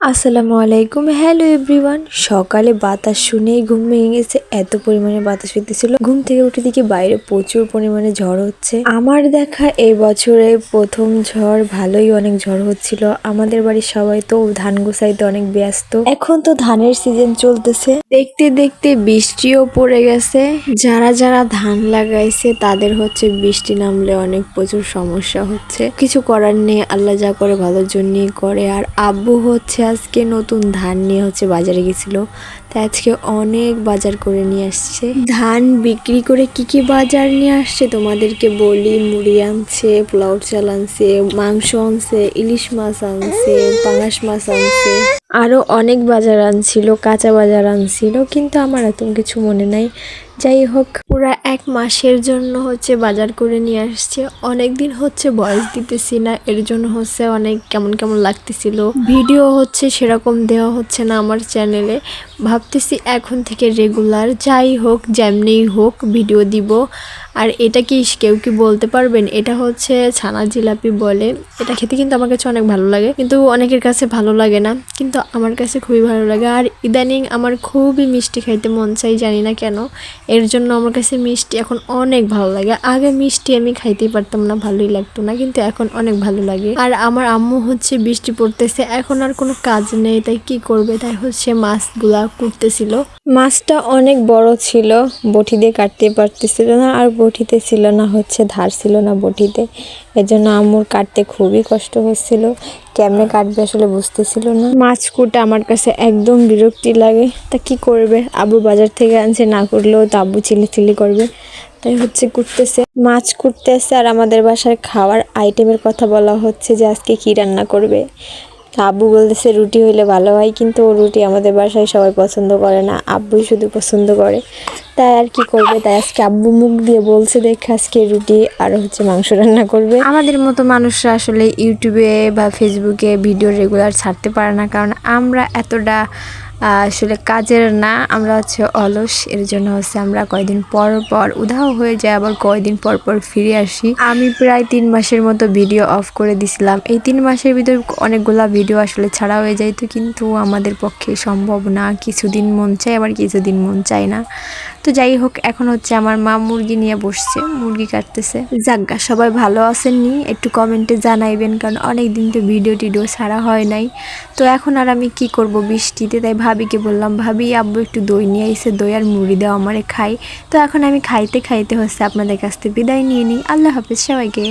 আসসালামু আলাইকুম। Hello everyone. সকালে বাতাস শুনেই ঘুম ভেঙে গেছে। এত পরিমাণে বাতাস হইতেছিল, ঘুম থেকে উঠে দেখি বাইরে প্রচুর পরিমাণে ঝড় হচ্ছে। আমার দেখা এই বছরে প্রথম ঝড়। ভালোই অনেক ঝড় হচ্ছিল। আমাদের বাড়ির সবাই তো ধান গোছাইতে অনেক ব্যস্ত। এখন তো ধানের সিজন চলতেছে, দেখতে দেখতে বৃষ্টিও পড়ে গেছে। যারা যারা ধান লাগাইছে তাদের হচ্ছে বৃষ্টি নামলে অনেক প্রচুর সমস্যা হচ্ছে। কিছু করার নেই, আল্লাহ যা করে ভালোর জন্যই করে। আর আব্বু হচ্ছে আজকে নতুন ধান নিয়ে হচ্ছে বাজারে গেছিল, তাই আজকে অনেক বাজার করে নিয়ে আসছে। ধান বিক্রি করে কি কি বাজার নিয়ে আসছে তোমাদেরকে বলি। মুড়ি আনছে, পোলাও চাল আনছে, মাংস আনছে, ইলিশ মাছ আনছে, পাঙাশ মাছ আনছে, আরো অনেক বাজার আনছিল, কাঁচা বাজার আনছিল, কিন্তু আমার এত কিছু মনে নাই। যাই হোক, পুরা 1 মাসের জন্য হচ্ছে বাজার করে নিয়ে আসছে। অনেকদিন হচ্ছে ভয়েস দিতেছি না, এর জন্য হচ্ছে অনেক কেমন কেমন লাগতেছিল। ভিডিও হচ্ছে সেরকম দেওয়া হচ্ছে না আমার চ্যানেলে। ভাবতেছি এখন থেকে রেগুলার যাই হোক যেমনিই হোক ভিডিও দিব। আর এটা কি কেউ কি বলতে পারবেন? এটা হচ্ছে ছানা জিলাপি বলে। এটা খেতে কিন্তু আমার কাছে অনেক ভালো লাগে, কিন্তু অনেকের কাছে ভালো লাগে না, কিন্তু আমার কাছে খুবই ভালো লাগে। আর ইদানিং আমার খুবই মিষ্টি খাইতে মন চাই, জানি না কেন। এর জন্য আমার কাছে মিষ্টি এখন অনেক ভালো লাগে। আগে মিষ্টি আমি খাইতেই পারতাম না, ভালোই লাগতো না, কিন্তু এখন অনেক ভালো লাগে। আর আমার আম্মু হচ্ছে বৃষ্টি পড়তেছে, এখন আর কোনো কাজ নেই, তাই কি করবে, তাই হচ্ছে মাছগুলা কুটতেছিল। মাছটা অনেক বড় ছিল, বটি দিয়ে কাটতে পারতেছিল না, আর বটিতে ছিল না হচ্ছে ধার ছিল না বটিতে। এর জন্য আম্মুর কাটতে খুবই কষ্ট হচ্ছিল, কেমনে কাটবে আসলে বুঝতেছিল না। মাছ কুটে আমার কাছে একদম বিরক্তি লাগে, তা কি করবে, আব্বু বাজার থেকে আনছে, না করলেও তো আব্বু চিলি করবে, তাই হচ্ছে কুটতেছে, মাছ কুটতেছে। আর আমাদের বাসার খাওয়ার আইটেমের কথা বলা হচ্ছে যে আজকে কি রান্না করবে। আব্বু বলতেছে রুটি হইলে ভালো হয়, কিন্তু রুটি আমাদের বাসায় সবাই পছন্দ করে না, আব্বুই শুধু পছন্দ করে। তাই আর কি করবে, তাই আজকে আব্বু মুখ দিয়ে বলছে দেখে আজকে রুটি আর হচ্ছে মাংস রান্না করবে। আমাদের মতো মানুষরা আসলে ইউটিউবে বা ফেসবুকে ভিডিও রেগুলার ছাড়তে পারে না, কারণ আমরা এতটা আসলে কাজের না, আমরা হচ্ছে অলস। এর জন্য হচ্ছে আমরা কয়দিন পর পর উধাও হয়ে যায়, আবার কয়দিন পর পর ফিরে আসি। আমি প্রায় 3 মাসের মতো ভিডিও অফ করে দিছিলাম। এই 3 মাসের ভিতরে অনেকগুলা ভিডিও আসলে ছাড়া হয়ে যাইত, কিন্তু আমাদের পক্ষে সম্ভব না। কিছুদিন মন চায়, আবার কিছুদিন মন চায় না। তো যাই হোক, এখন হচ্ছে আমার মা মুরগি নিয়ে বসছে, মুরগি কাটতেছে। যাজ্ঞা, সবাই ভালো আছেননি একটু কমেন্টে জানাইবেন, কারণ অনেক দিন তো ভিডিও টিডিও ছাড়া হয় নাই। তো এখন আর আমি কি করব বৃষ্টিতে, তাই ভাবিকে বললাম, ভাবি আব্বু একটু দই নিয়ে আইছে, দই আর মুড়ি দাও আমারে খাই। তো এখন আমি খাইতে খাইতে হচ্ছে আপনাদের কাছ থেকে বিদায় নিয়ে নিই। আল্লাহ হাফেজ সবাইকে।